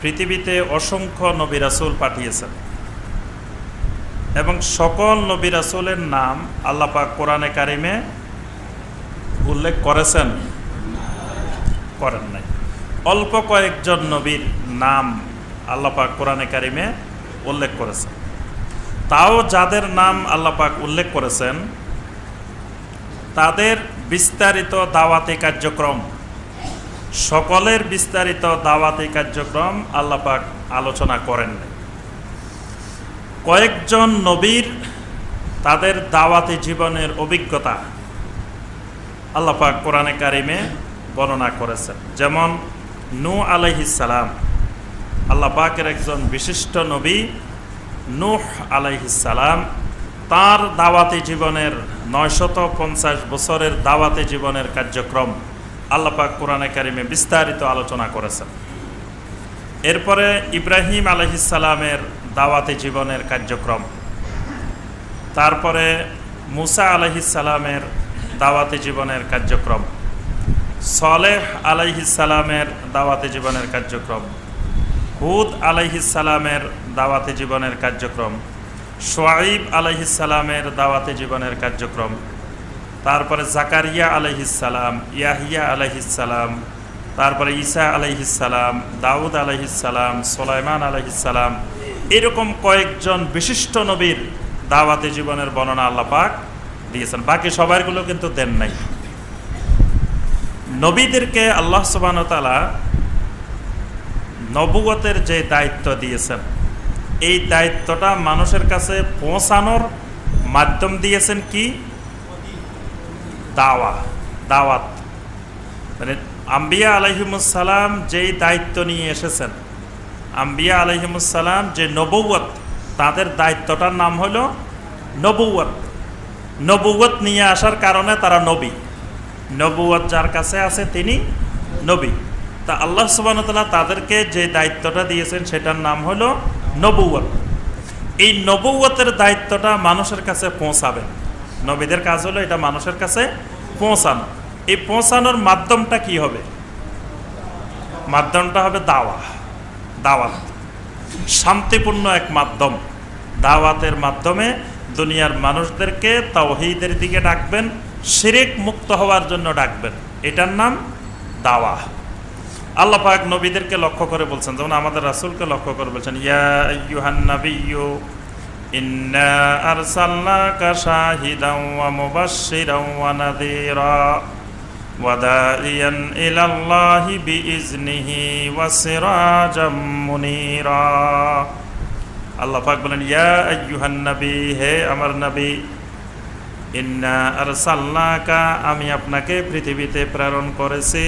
পৃথিবীতে অসংখ্য নবী রাসূল পাঠিয়েছেন এবং সকল নবী রাসূলের নাম আল্লাহ পাক কোরআনে কারিমে উল্লেখ করেছেন? করেন নাই। অল্প কয়েকজন নবীর নাম আল্লাহ পাক কোরআনে কারিমে উল্লেখ করেছেন। তাও যাদের নাম আল্লাহ পাক উল্লেখ করেছেন তাদের বিস্তারিত দাওয়াতি কার্যক্রম, সকলের বিস্তারিত দাওয়াতি কার্যক্রম আল্লাহ পাক আলোচনা করেন নাই। কয়েকজন নবীর তাদের দাওয়াতি জীবনের অভিজ্ঞতা আল্লাহ পাক কোরআনে কারিমে বর্ণনা করেছেন। যেমন নূহ আলাইহিস সালাম, আল্লাহ পাকের একজন বিশিষ্ট নবী নূহ আলাইহিস সালাম, তার দাওয়াতি জীবনের 950 বছরের দাওয়াতি জীবনের কার্যক্রম আল্লাহ পাক কোরআনে কারিমে বিস্তারিত আলোচনা করেছেন। এরপরে ইব্রাহিম আলাইহিস সালামের দাওয়াতি জীবনের কার্যক্রম, তারপরে মুসা আলাইহিস সালামের দাওয়াতি জীবনের কার্যক্রম, সালেহ আলাইহিস সালামের দাওয়াতি জীবনের কার্যক্রম, হুদ আলাইহিস সালামের দাওয়াতি জীবনের কার্যক্রম, শুআইব আলাইহিস সালামের দাওয়াতি জীবনের কার্যক্রম, তারপরে জাকারিয়া আলাইহিস সালাম, ইয়াহিয়া আলাইহিস সালাম, তারপরে ঈসা আলাইহিস সালাম, দাউদ আলাইহিস সালাম, সুলাইমান আলাইহিস সালাম, এরকম কয়েকজন বিশিষ্ট নবীর দাওয়াতি জীবনের বর্ণনা আল্লাহ পাক দিয়েছেন। বাকি সবাইগুলো কিন্তু দেন নাই। নবীদেরকে আল্লাহ সুবহানাহু ওয়া তাআলা নবুয়তের যে দায়িত্ব দিয়েছেন, এই দায়িত্বটা মানুষের কাছে পৌঁছানোর মাধ্যম দিয়েছেন কি? দাওয়াত। মানে আম্বিয়া আলাইহিমুস সালাম যেই দায়িত্ব নিয়ে এসেছেন, আম্বিয়া আলাইহিমুস সালাম যে নবুয়ত, তাদের দায়িত্বটার নাম হলো নবুয়ত। নবুয়ত নিয়ে আসার কারণে তারা নবী। নবুয়ত যার কাছে আছে তিনি নবী। তা আল্লাহ সুবহানাহু ওয়া তাআলা তাদেরকে যে দায়িত্বটা দিয়েছেন সেটার নাম হলো নবুয়ত। এই নবুয়তের দায়িত্বটা মানুষের কাছে পৌঁছাবেন। নবীদের কাজ হলো এটা মানুষের কাছে পৌঁছানো। এই পৌঁছানোর মাধ্যমটা কি হবে? মাধ্যমটা হবে দাওয়াত, শান্তিপূর্ণ এক মাধ্যম। দাওয়াতের মাধ্যমে দুনিয়ার মানুষদেরকে তাওহীদের দিকে ডাকবেন, শিরক মুক্ত হওয়ার জন্য ডাকবেন। এটার নাম দাওয়া। আল্লাহ পাক নবীদেরকে লক্ষ্য করে বলছেন, যেমন আমাদের রাসূলকে লক্ষ্য করে বলছেন, ইয়া আইয়ুহান নাবিয়্যু ইন্না আরসালনাকা শাহিদান ওয়া মুবাশশিরান ওয়া নাযীরা ওয়া দা'iয়ান ইলাল্লাহি বিইজনিহি ওয়া সিরাজাম মুনীরা। আল্লাহ পাক বলেন, ইয়া আইয়ুহান নবী, হে আমার নবী, ইন্না আরসালনাকা, আমি আপনাকে পৃথিবীতে প্রেরণ করেছি,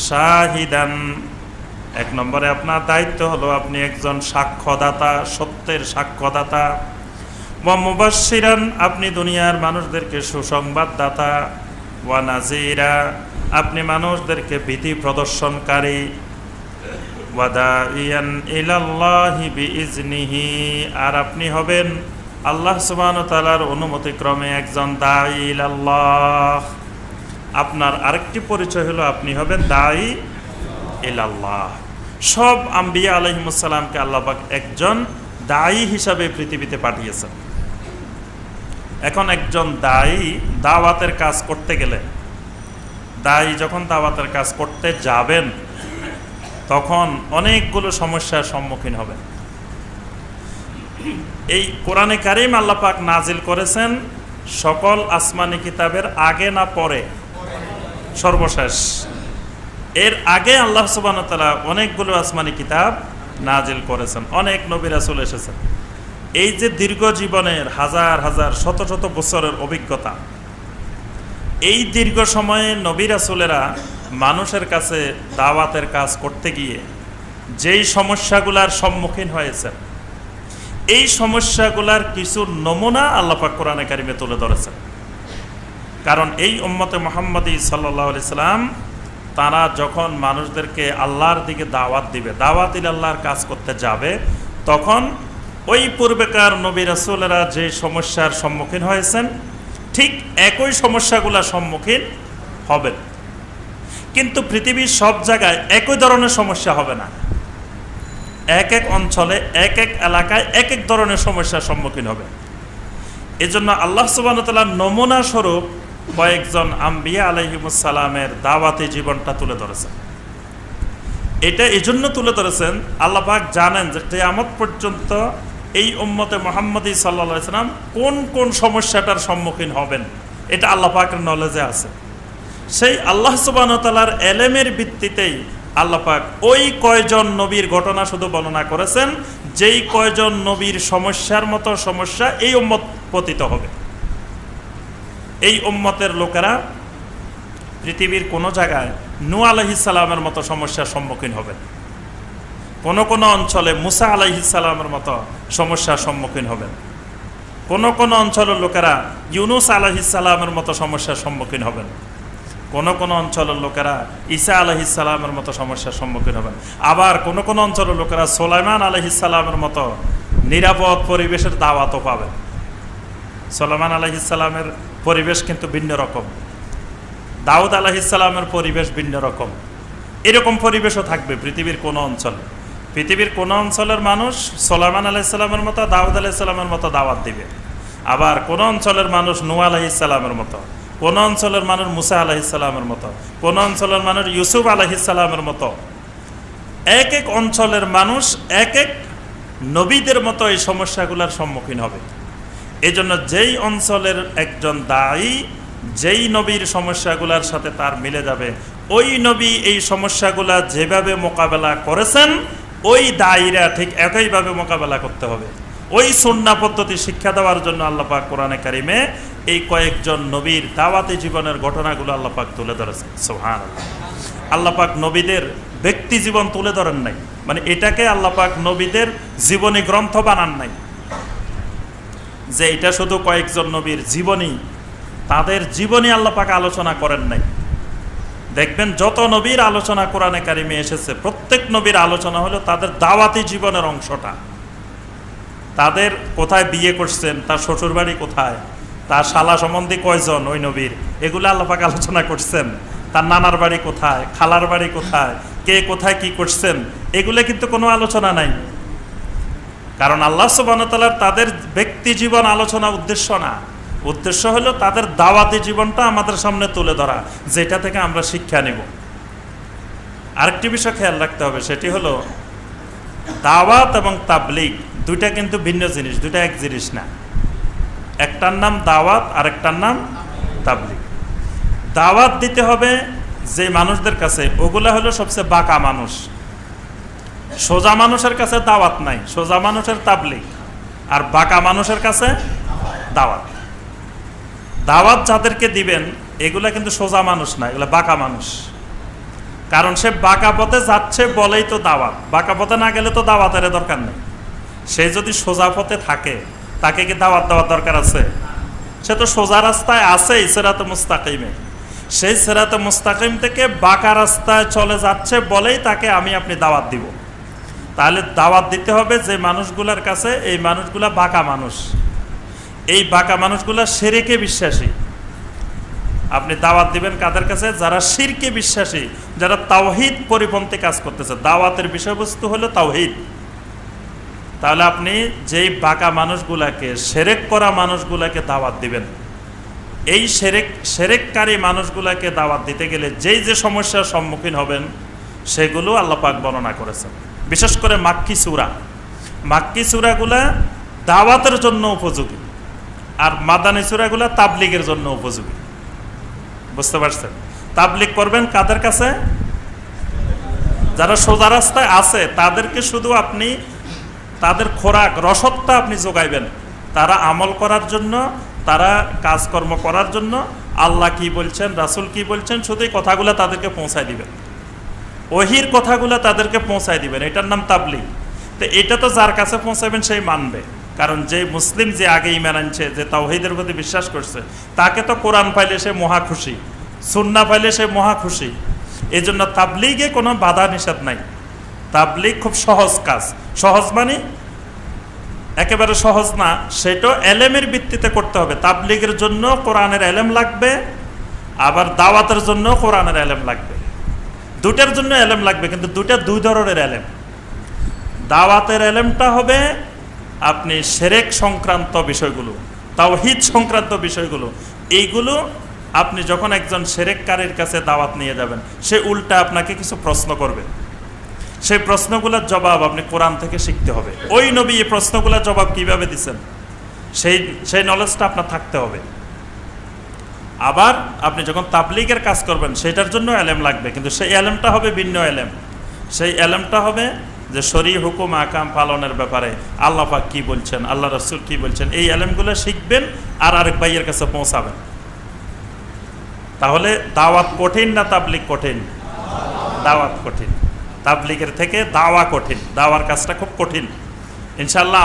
শাহিদান, এক নম্বরে আপনার দায়িত্ব হলো আপনি একজন সাক্ষ্যদাতা, সত্যের সাক্ষ্যদাতা, ওয়া মুবাশশিরান, আপনি দুনিয়ার মানুষদেরকে সুসংবাদদাতা, ওয়া নাযীরা, আপনি মানুষদেরকে ভীতি প্রদর্শনকারী, ওয়া দাইয়ান ইলাল্লাহি বিইজনিহি, আর আপনি হবেন আল্লাহ সুবহানাহু ওয়া তাআলার অনুমতিক্রমে একজন দাঈ ইলাল্লাহ। আপনার আরেকটি পরিচয় হলো আপনি হবেন দাঈ ইলাল্লাহ। সব আম্বিয়া আলাইহিমুস সালামকে আল্লাহ পাক একজন দাঈ হিসাবে পৃথিবীতে পাঠিয়েছেন। এখন একজন দাঈ দাওয়াতের কাজ করতে গেলে, দাঈ যখন দাওয়াতের কাজ করতে যাবেন তখন অনেকগুলো সমস্যার সম্মুখীন হবেন। এই কোরআনে কারিম আল্লাহ পাক নাজিল করেছেন সকল আসমানি কিতাবের আগে না পরে? সর্বশেষ। এর আগে আল্লাহ সুবহানাহু ওয়া তাআলা অনেকগুলো আসমানি কিতাব নাজিল করেছেন, অনেক নবী রাসূল এসেছেন। এই যে দীর্ঘ জীবনের হাজার হাজার শত শত বছরের অভিজ্ঞতা, এই দীর্ঘ সময়ে নবী রাসূলেরা মানুষের কাছে দাওয়াতের কাজ করতে গিয়ে যেই সমস্যাগুলার সম্মুখীন হয়েছেন, এই সমস্যাগুলার কিছু নমুনা আল্লাহ পাক কোরআনে কারিমে তুলে ধরেছেন। কারণ এই উম্মতে মুহাম্মদী সাল্লাল্লাহু আলাইহি সাল্লাম তারা যখন মানুষদেরকে আল্লাহর দিকে দাওয়াত দিবে, দাওয়াত ইলাল্লাহর কাজ করতে যাবে, তখন ওই পূর্বেকার নবী রাসূলেরা যে সমস্যার সম্মুখীন হয়েছেন ঠিক একই সমস্যাগুলোর সম্মুখীন হবেন। কিন্তু পৃথিবীর সব জায়গায় একই ধরনের সমস্যা হবে না। এক এক অঞ্চলে এক এক এলাকায় এক এক ধরনের সমস্যার সম্মুখীন হবে। এজন্য আল্লাহ সুবহানাহু ওয়া তাআলা নমুনা স্বরূপ কয়েকজন আম্বিয়া আলাইহিমুস সালামের দাওয়াতি জীবনটা তুলে ধরেছেন। এটা এজন্য তুলে ধরেছেন, আল্লাহ পাক জানেন যে কিয়ামত পর্যন্ত এই উম্মতে মুহাম্মদী সাল্লাল্লাহু আলাইহি সাল্লাম কোন কোন সমস্যাটার সম্মুখীন হবেন, এটা আল্লাহ পাকের নলেজে আছে। সেই আল্লাহ সুবহানাহু ওয়া তাআলার এলেমের ভিত্তিতেই আল্লাহ পাক ওই কয়জন নবীর ঘটনা শুধু বর্ণনা করেছেন, যেই কয়জন নবীর সমস্যার মতো সমস্যা এই উম্মত পতিত হবে। এই উম্মতের লোকেরা পৃথিবীর কোনো জায়গায় নূহ আলাইহিস সালামের মতো সমস্যার সম্মুখীন হবে, কোন কোন অঞ্চলে মুসা আলাইহিস সালামের মতো সমস্যার সম্মুখীন হবেন, কোন কোন অঞ্চলের লোকেরা ইউনুস আলাইহিস সালামের মতো সমস্যার সম্মুখীন হবেন, কোন কোন অঞ্চলের লোকেরা ঈসা আলাইহিস সালামের মতো সমস্যার সম্মুখীন হবেন, আবার কোন কোন অঞ্চলের লোকেরা সুলাইমান আলাইহিস সালামের মতো নিরাপদ পরিবেশের দাওয়াতও পাবেন। সুলাইমান আলাইহিস সালামের পরিবেশ কিন্তু ভিন্ন রকম, দাউদ আলাইহিস সালামের পরিবেশ ভিন্ন রকম। এরকম পরিবেশও থাকবে পৃথিবীর কোন অঞ্চলে। পৃথিবীর কোন অঞ্চলের মানুষ সুলাইমান আলাইহিস সালামের মতো দাউদ আলাইহিস সালামের মতো দাওয়াত দিবে, আবার কোন অঞ্চলের মানুষ নূহ আলাইহিস সালামের মতো, কোন অঞ্চলের মানুষ মুসা আলাইহিস সালামের মতো, কোন অঞ্চলের মানুষ ইউসুফ আলাইহিস সালামের মতো। এক এক অঞ্চলের মানুষ এক এক নবীদের মতো এই সমস্যাগুলোর সম্মুখীন হবে। এজন্য যেই অঞ্চলের একজন দায়ী যেই নবীর সমস্যাগুলোর সাথে তার মিলে যাবে, ওই নবী এই সমস্যাগুলা যেভাবে মোকাবেলা করেছেন ওই দায়ীরা ঠিক একইভাবে মোকাবেলা করতে হবে। ওই সুন্নাহ পদ্ধতি শিক্ষা দেওয়ার জন্য আল্লাহ পাক কোরআনে কারিমে এই কয়েকজন নবীর দাওয়াতি জীবনের ঘটনাগুলো আল্লাহ পাক তুলে ধরেছেন। সুবহানাল্লাহ। আল্লাহ পাক নবীদের ব্যক্তি জীবন তুলে ধরেন নাই, মানে এটাকে আল্লাহ পাক নবীদের জীবনী গ্রন্থ বানান নাই যে এটা শুধু কয়েকজন নবীর জীবনী, তাদের জীবনী আল্লাহ পাক আলোচনা করেন নাই। দেখবেন যত নবীর আলোচনা কোরআনে কারিমে এসেছে প্রত্যেক নবীর আলোচনা হলো তাদের দাওয়াতি জীবনের অংশটা। তাদের কোথায় বিয়ে করছেন, তার শ্বশুর বাড়ি কোথায়, তার শালা সম্বন্ধী কয়জন ওই নবীর, এগুলো আল্লাহ পাক আলোচনা করছেন। তার নানার বাড়ি কোথায়, খালার বাড়ি কোথায়, কে কোথায় কি করছেন, এগুলো কিন্তু কোনো আলোচনা নাই। কারণ আল্লাহ সুবহানাহু ওয়া তাআলার তাদের ব্যক্তি জীবন আলোচনা উদ্দেশ্য না, উদ্দেশ্য হলো তাদের দাওয়াতি জীবনটা আমাদের সামনে তুলে ধরা, যেটা থেকে আমরা শিক্ষা নেব। আরেকটি বিষয় খেয়াল রাখতে হবে, সেটি হলো দাওয়াত এবং তাবলীগ দুইটা কিন্তু ভিন্ন জিনিস, দুইটা এক জিনিস না। একটার নাম দাওয়াত আর একটার নাম তাবলীগ। দাওয়াত দিতে হবে যে মানুষদের কাছে, ওগুলা হলো সবচেয়ে বাঁকা মানুষ। সোজা মানুষের কাছে দাওয়াত নাই, সোজা মানুষের তাবলীগ, আর বাঁকা মানুষের কাছে দাওয়াত। দাওয়াত যাদেরকে দিবেন এগুলা কিন্তু সোজা মানুষ না, এগুলা বাঁকা মানুষ। কারণ সে বাঁকা পথে যাচ্ছে বলেই তো দাওয়াত, বাঁকা পথে না গেলে তো দাওয়াতের দরকার নেই। সে যদি সোজা পথে থাকে তাকে কি দাওয়াত দেওয়ার দরকার আছে? সে তো সোজা রাস্তায় আছেই, সিরাতে মুস্তাকিমে। সেই সিরাতে মুস্তাকিম থেকে বাঁকা রাস্তায় চলে যাচ্ছে বলেই তাকে আমি আপনি দাওয়াত দিব। তাহলে দাওয়াত দিতে হবে যে মানুষগুলোর কাছে, এই মানুষগুলা বাঁকা মানুষ, এই বাঁকা মানুষগুলা শিরকে বিশ্বাসী। আপনি দাওয়াত দিবেন কাদের কাছে? যারা শিরকে বিশ্বাসী, যারা তাওহীদ পরিপন্থী কাজ করতেছে। দাওয়াতের বিষয়বস্তু হলো তাওহীদ। তাহলে আপনি যেই বাঁকা মানুষগুলাকে, শিরক করা মানুষগুলাকে দাওয়াত দিবেন, এই শিরককারী মানুষগুলাকে দাওয়াত দিতে গেলে যেই যে সমস্যার সম্মুখীন হবেন সেগুলো আল্লাহ পাক বর্ণনা করেছেন। বিশেষ করে মাক্কি সূরা, মাক্কি সূরাগুলা দাওয়াতের জন্য উপযোগী, আর মাদানী সূরাগুলা তাবলীগের জন্য উপযোগী। বুঝতে পারছেন? তাবলীগ করবেন কাদের কাছে? যারা সোজা রাস্তায় আছে তাদেরকে শুধু আপনি তাদের খোরাক রসদটা আপনি যোগাইবেন, তারা আমল করার জন্য, তারা কাজকর্ম করার জন্য আল্লাহ কি বলছেন, রাসূল কি বলছেন, শুধু এই কথাগুলো তাদেরকে পৌঁছায় দিবেন, ওহির কথাগুলো তাদেরকে পৌঁছায় দিবেন। এটার নাম তাবলীগ। তো এটা তো যার কাছে পৌঁছাবেন সেই মানবে, কারণ যে মুসলিম যে আগে ঈমান আনছে, যে তাওহীদের প্রতি বিশ্বাস করছে, তাকে তো কোরআন পাইলে সে মহা খুশি, সুন্নাহ পাইলে সে মহা খুশি। এই জন্য তাবলীগে কোনো বাধা নিষেধ নাই। তাবলীগ খুব সহজ কাজ। সহজ মানে একেবারে সহজ না, সেটা এলেমের ভিত্তিতে করতে হবে। তাবলীগের জন্য কোরআনের এলেম লাগবে, আবার দাওয়াতের জন্য কোরআনের এলেম লাগবে। দুটার জন্য এলেম লাগবে, কিন্তু দুটা দুই ধরনের এলেম। দাওয়াতের এলেমটা হবে আপনি শিরক সংক্রান্ত বিষয়গুলো, তাওহীদ সংক্রান্ত বিষয়গুলো, এইগুলো আপনি যখন একজন শিরককারীর কাছে দাওয়াত নিয়ে যাবেন, সে উল্টা আপনাকে কিছু প্রশ্ন করবে, সেই প্রশ্নগুলোর জবাব আপনি কোরআন থেকে শিখতে হবে। ওই নবী এই প্রশ্নগুলোর জবাব কিভাবে দিচ্ছেন সেই নলেজটা আপনার থাকতে হবে। আবার আপনি যখন তাবলীগের কাজ করবেন সেটার জন্য এলেম লাগবে, কিন্তু সেই এলেমটা হবে ভিন্ন এলেম। সেই এলেমটা হবে যে শরী হুকুম আকাম পালনের ব্যাপারে আল্লাহ পাক কি বলছেন, আল্লাহ রাসূল কি বলছেন, এই এলেমগুলো শিখবেন আর আরেক ভাইয়ের কাছে পৌঁছাবেন। তাহলে দাওয়াত কঠিন না তাবলীগ কঠিন? দাওয়াত কঠিন। তাবলীগের থেকে দাওয়া কঠিন, দাওয়ার কাজটা খুব কঠিন। ইনশাআল্লাহ